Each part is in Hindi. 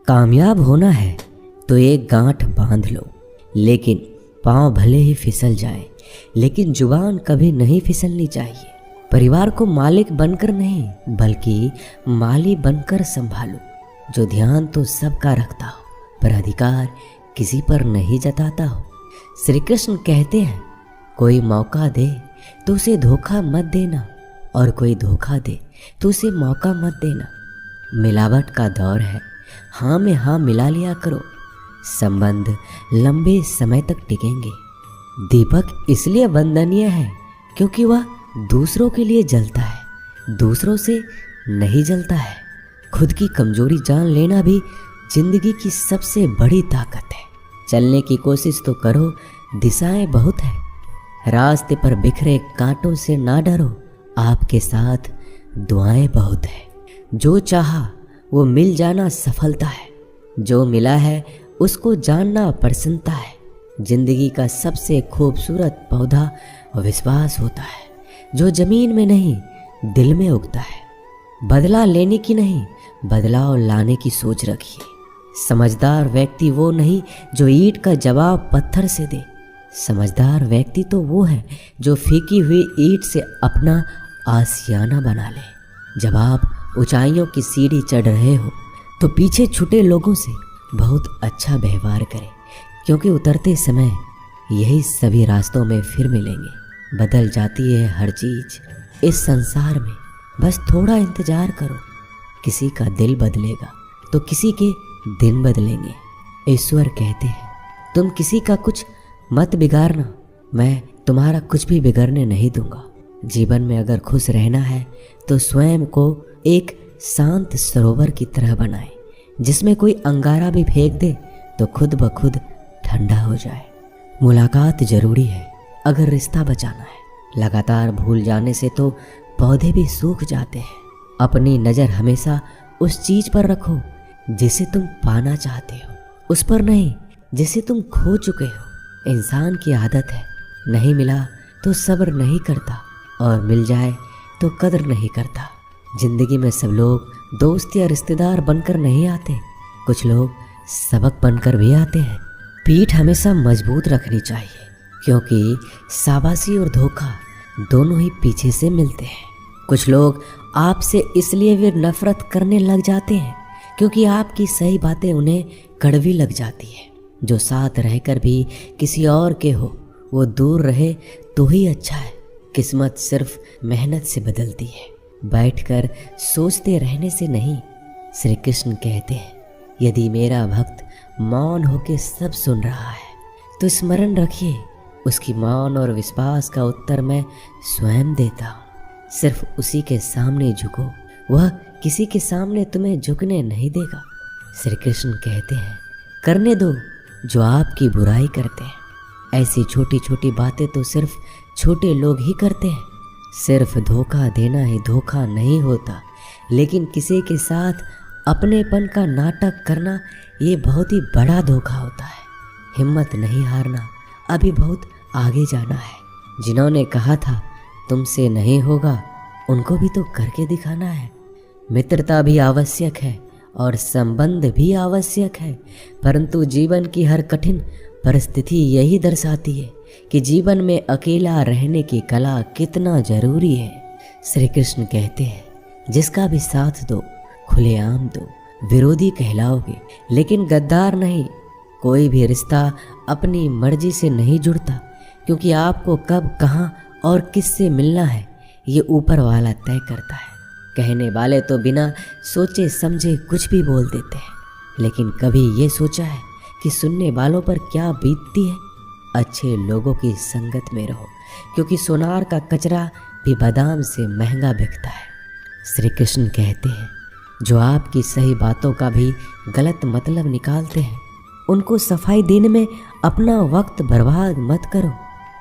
कामयाब होना है तो एक गांठ बांध लो, लेकिन पाँव भले ही फिसल जाए, लेकिन जुबान कभी नहीं फिसलनी चाहिए। परिवार को मालिक बनकर नहीं बल्कि माली बनकर संभालो, जो ध्यान तो सबका रखता हो पर अधिकार किसी पर नहीं जताता हो। श्री कृष्ण कहते हैं, कोई मौका दे तो उसे धोखा मत देना, और कोई धोखा दे तो उसे मौका मत देना। मिलावट का दौर है, हाँ में हाँ मिला लिया करो, संबंध लंबे समय तक टिकेंगे। दीपक इसलिए वंदनीय है क्योंकि वह दूसरों के लिए जलता है, दूसरों से नहीं जलता है। खुद की कमजोरी जान लेना भी जिंदगी की सबसे बड़ी ताकत है। चलने की कोशिश तो करो, दिशाएं बहुत है। रास्ते पर बिखरे कांटों से ना डरो, आपके साथ दुआएं बहुत है। जो चाहा वो मिल जाना सफलता है, जो मिला है उसको जानना प्रसन्नता है। जिंदगी का सबसे खूबसूरत पौधा विश्वास होता है, जो जमीन में नहीं दिल में उगता है। बदला लेने की नहीं, बदलाव लाने की सोच रखिए। समझदार व्यक्ति वो नहीं जो ईंट का जवाब पत्थर से दे, समझदार व्यक्ति तो वो है जो फीकी हुई ईंट से अपना आशियाना बना ले। जब आप ऊंचाइयों की सीढ़ी चढ़ रहे हो तो पीछे छूटे लोगों से बहुत अच्छा व्यवहार करें, क्योंकि उतरते समय यही सभी रास्तों में फिर मिलेंगे। बदल जाती है हर चीज इस संसार में, बस थोड़ा इंतजार करो। किसी का दिल बदलेगा तो किसी के दिन बदलेंगे। ईश्वर कहते हैं, तुम किसी का कुछ मत बिगाड़ना, मैं तुम्हारा कुछ भी बिगड़ने नहीं दूंगा। जीवन में अगर खुश रहना है तो स्वयं को एक शांत सरोवर की तरह बनाए, जिसमें कोई अंगारा भी फेंक दे तो खुद ब खुद ठंडा हो जाए। मुलाकात जरूरी है अगर रिश्ता बचाना है। लगातार भूल जाने से तो पौधे भी सूख जाते हैं। अपनी नज़र हमेशा उस चीज पर रखो जिसे तुम पाना चाहते हो, उस पर नहीं जिसे तुम खो चुके हो। इंसान की आदत है, नहीं मिला तो सब्र नहीं करता, और मिल जाए तो कदर नहीं करता। जिंदगी में सब लोग दोस्त या रिश्तेदार बनकर नहीं आते, कुछ लोग सबक बनकर भी आते हैं। पीठ हमेशा मजबूत रखनी चाहिए, क्योंकि शाबाशी और धोखा दोनों ही पीछे से मिलते हैं। कुछ लोग आपसे इसलिए भी नफरत करने लग जाते हैं क्योंकि आपकी सही बातें उन्हें कड़वी लग जाती है। जो साथ रहकर भी किसी और के हो वो दूर रहे तो ही अच्छा है। किस्मत सिर्फ मेहनत से बदलती है, बैठकर सोचते रहने से नहीं। श्री कृष्ण कहते हैं, यदि मेरा भक्त मौन होके सब सुन रहा है तो स्मरण रखिए, उसकी मौन और विश्वास का उत्तर मैं स्वयं देता हूँ। सिर्फ उसी के सामने झुको, वह किसी के सामने तुम्हें झुकने नहीं देगा। श्री कृष्ण कहते हैं, करने दो जो आपकी बुराई करते हैं। ऐसी छोटी छोटी बातें तो सिर्फ छोटे लोग ही करते हैं। सिर्फ धोखा देना ही धोखा नहीं होता, लेकिन किसी के साथ अपनेपन का नाटक करना ये बहुत ही बड़ा धोखा होता है। हिम्मत नहीं हारना, अभी बहुत आगे जाना है। जिन्होंने कहा था तुमसे नहीं होगा, उनको भी तो करके दिखाना है। मित्रता भी आवश्यक है और संबंध भी आवश्यक है, परंतु जीवन की हर कठिन परिस्थिति यही दर्शाती है कि जीवन में अकेला रहने की कला कितना जरूरी है। श्री कृष्ण कहते हैं, जिसका भी साथ दो खुलेआम दो, विरोधी कहलाओगे लेकिन गद्दार नहीं। कोई भी रिश्ता अपनी मर्जी से नहीं जुड़ता, क्योंकि आपको कब कहाँ और किससे मिलना है ये ऊपर वाला तय करता है। कहने वाले तो बिना सोचे समझे कुछ भी बोल देते हैं, लेकिन कभी ये सोचा है कि सुनने वालों पर क्या बीतती है? अच्छे लोगों की संगत में रहो, क्योंकि सोनार का कचरा भी बादाम से महंगा बिकता है। श्री कृष्ण कहते हैं, जो आपकी सही बातों का भी गलत मतलब निकालते हैं, उनको सफाई देने में अपना वक्त बर्बाद मत करो।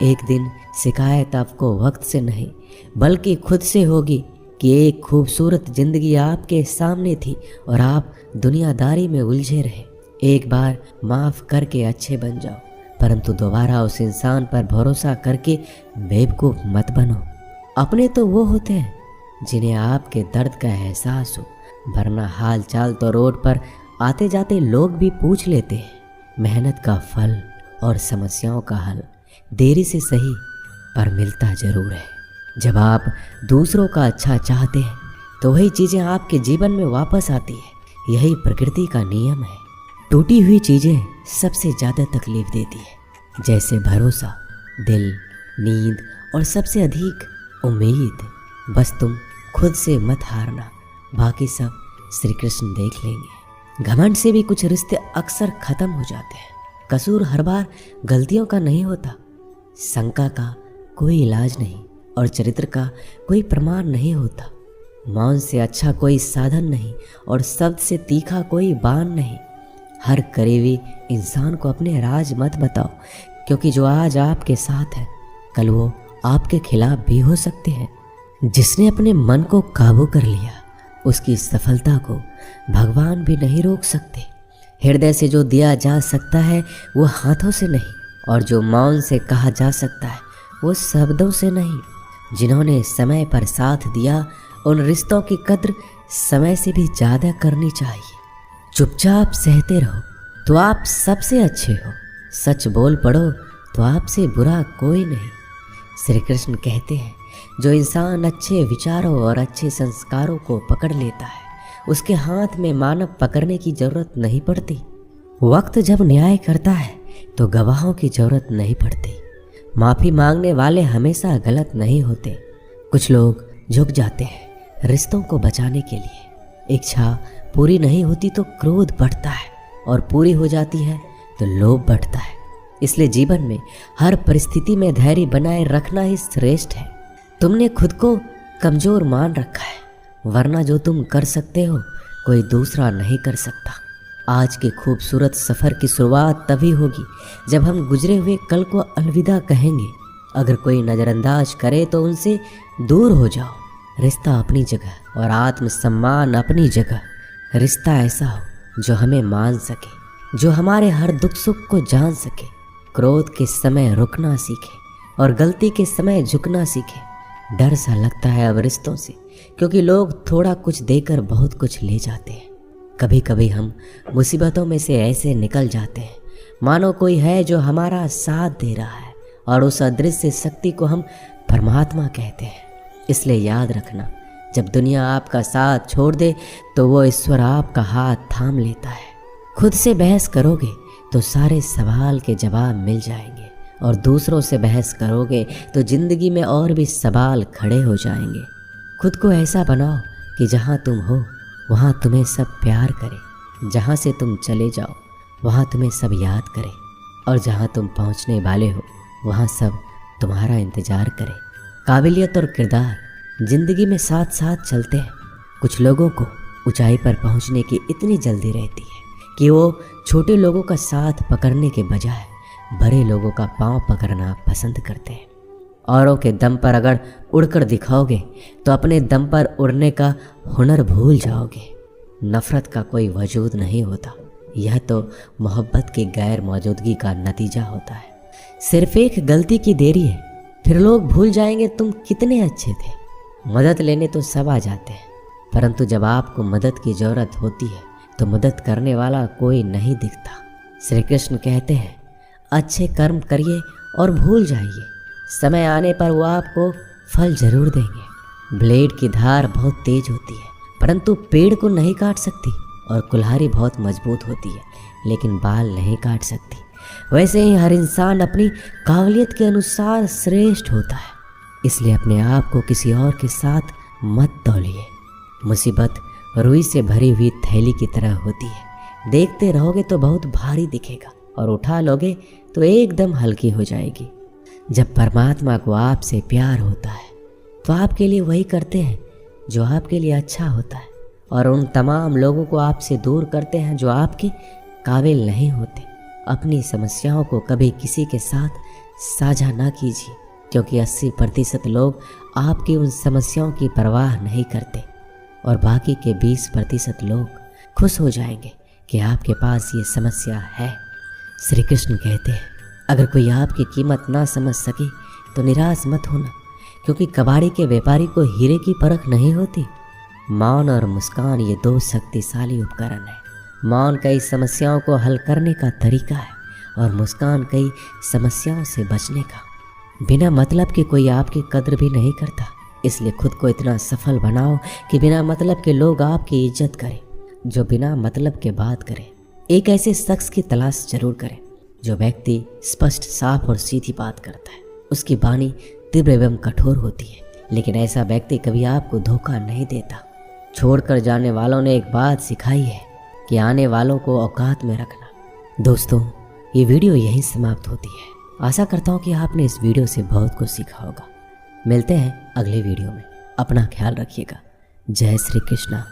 एक दिन शिकायत आपको वक्त से नहीं बल्कि खुद से होगी कि एक खूबसूरत जिंदगी आपके सामने थी और आप दुनियादारी में उलझे रहे। एक बार माफ़ करके अच्छे बन जाओ, परंतु दोबारा उस इंसान पर भरोसा करके बेवकूफ़ मत बनो। अपने तो वो होते हैं जिन्हें आपके दर्द का एहसास हो, वरना हाल चाल तो रोड पर आते जाते लोग भी पूछ लेते हैं। मेहनत का फल और समस्याओं का हल देरी से सही पर मिलता जरूर है। जब आप दूसरों का अच्छा चाहते हैं तो वही चीज़ें आपके जीवन में वापस आती है। यही प्रकृति का नियम है। टूटी हुई चीज़ें सबसे ज़्यादा तकलीफ देती है, जैसे भरोसा, दिल, नींद और सबसे अधिक उम्मीद। बस तुम खुद से मत हारना, बाकी सब श्री कृष्ण देख लेंगे। घमंड से भी कुछ रिश्ते अक्सर खत्म हो जाते हैं। कसूर हर बार गलतियों का नहीं होता। शंका का कोई इलाज नहीं और चरित्र का कोई प्रमाण नहीं होता। मौन से अच्छा कोई साधन नहीं और शब्द से तीखा कोई बाण नहीं। हर करीबी इंसान को अपने राज मत बताओ, क्योंकि जो आज आपके साथ है कल वो आपके खिलाफ भी हो सकते हैं। जिसने अपने मन को काबू कर लिया उसकी सफलता को भगवान भी नहीं रोक सकते। हृदय से जो दिया जा सकता है वो हाथों से नहीं, और जो मौन से कहा जा सकता है वो शब्दों से नहीं। जिन्होंने समय पर साथ दिया उन रिश्तों की कद्र समय से भी ज़्यादा करनी चाहिए। चुपचाप सहते रहो तो आप सबसे अच्छे हो, सच बोल पड़ो तो आपसे बुरा कोई नहीं। श्री कृष्ण कहते हैं, जो इंसान अच्छे विचारों और अच्छे संस्कारों को पकड़ लेता है उसके हाथ में मानव पकड़ने की जरूरत नहीं पड़ती। वक्त जब न्याय करता है तो गवाहों की जरूरत नहीं पड़ती। माफ़ी मांगने वाले हमेशा गलत नहीं होते। कुछ लोग झुक जाते हैं रिश्तों को बचाने के लिए। इच्छा पूरी नहीं होती तो क्रोध बढ़ता है, और पूरी हो जाती है तो लोभ बढ़ता है। इसलिए जीवन में हर परिस्थिति में धैर्य बनाए रखना ही श्रेष्ठ है। तुमने खुद को कमज़ोर मान रखा है, वरना जो तुम कर सकते हो कोई दूसरा नहीं कर सकता। आज के खूबसूरत सफ़र की शुरुआत तभी होगी जब हम गुजरे हुए कल को अलविदा कहेंगे। अगर कोई नज़रअंदाज करे तो उनसे दूर हो जाओ। रिश्ता अपनी जगह और आत्मसम्मान अपनी जगह। रिश्ता ऐसा हो जो हमें मान सके, जो हमारे हर दुख सुख को जान सके, क्रोध के समय रुकना सीखे और गलती के समय झुकना सीखे। डर सा लगता है अब रिश्तों से, क्योंकि लोग थोड़ा कुछ देकर बहुत कुछ ले जाते हैं। कभी कभी हम मुसीबतों में से ऐसे निकल जाते हैं मानो कोई है जो हमारा साथ दे रहा है, और उस अदृश्य शक्ति को हम परमात्मा कहते हैं। इसलिए याद रखना, जब दुनिया आपका साथ छोड़ दे तो वो ईश्वर आपका हाथ थाम लेता है। खुद से बहस करोगे तो सारे सवाल के जवाब मिल जाएंगे, और दूसरों से बहस करोगे तो ज़िंदगी में और भी सवाल खड़े हो जाएंगे। खुद को ऐसा बनाओ कि जहाँ तुम हो वहाँ तुम्हें सब प्यार करे, जहाँ से तुम चले जाओ वहाँ तुम्हें सब याद करे, और जहाँ तुम पहुँचने वाले हो वहाँ सब तुम्हारा इंतज़ार करे। काबिलियत और किरदार ज़िंदगी में साथ साथ चलते हैं। कुछ लोगों को ऊंचाई पर पहुँचने की इतनी जल्दी रहती है कि वो छोटे लोगों का साथ पकड़ने के बजाय बड़े लोगों का पांव पकड़ना पसंद करते हैं। औरों के दम पर अगर उड़कर दिखाओगे तो अपने दम पर उड़ने का हुनर भूल जाओगे। नफ़रत का कोई वजूद नहीं होता, यह तो मोहब्बत की गैर मौजूदगी का नतीजा होता है। सिर्फ एक गलती की देरी है, फिर लोग भूल जाएंगे तुम कितने अच्छे थे। मदद लेने तो सब आ जाते हैं, परंतु जब आपको मदद की ज़रूरत होती है तो मदद करने वाला कोई नहीं दिखता। श्री कृष्ण कहते हैं, अच्छे कर्म करिए और भूल जाइए, समय आने पर वो आपको फल जरूर देंगे। ब्लेड की धार बहुत तेज होती है, परंतु पेड़ को नहीं काट सकती, और कुल्हाड़ी बहुत मजबूत होती है लेकिन बाल नहीं काट सकती। वैसे ही हर इंसान अपनी काबिलियत के अनुसार श्रेष्ठ होता है। इसलिए अपने आप को किसी और के साथ मत तौलिए। मुसीबत रुई से भरी हुई थैली की तरह होती है, देखते रहोगे तो बहुत भारी दिखेगा और उठा लोगे तो एकदम हल्की हो जाएगी। जब परमात्मा को आपसे प्यार होता है तो आपके लिए वही करते हैं जो आपके लिए अच्छा होता है, और उन तमाम लोगों को आपसे दूर करते हैं जो आपके काबिल नहीं होते। अपनी समस्याओं को कभी किसी के साथ साझा ना कीजिए, क्योंकि 80% लोग आपकी उन समस्याओं की परवाह नहीं करते, और बाकी के 20% लोग खुश हो जाएंगे कि आपके पास ये समस्या है। श्री कृष्ण कहते हैं, अगर कोई आपकी कीमत ना समझ सके तो निराश मत होना, क्योंकि कबाड़ी के व्यापारी को हीरे की परख नहीं होती। मौन और मुस्कान ये 2 शक्तिशाली उपकरण हैं मौन कई समस्याओं को हल करने का तरीका है और मुस्कान कई समस्याओं से बचने का। बिना मतलब के कोई आपकी कद्र भी नहीं करता, इसलिए खुद को इतना सफल बनाओ कि बिना मतलब के लोग आपकी इज्जत करें। जो बिना मतलब के बात करे, एक ऐसे शख्स की तलाश जरूर करें जो व्यक्ति स्पष्ट, साफ और सीधी बात करता है। उसकी वाणी तीव्र एवं कठोर होती है, लेकिन ऐसा व्यक्ति कभी आपको धोखा नहीं देता। छोड़कर जाने वालों ने एक बात सिखाई है कि आने वालों को औकात में रखना। दोस्तों, ये वीडियो यहीं समाप्त होती है। आशा करता हूँ कि आपने इस वीडियो से बहुत कुछ सीखा होगा। मिलते हैं अगले वीडियो में। अपना ख्याल रखिएगा। जय श्री कृष्णा।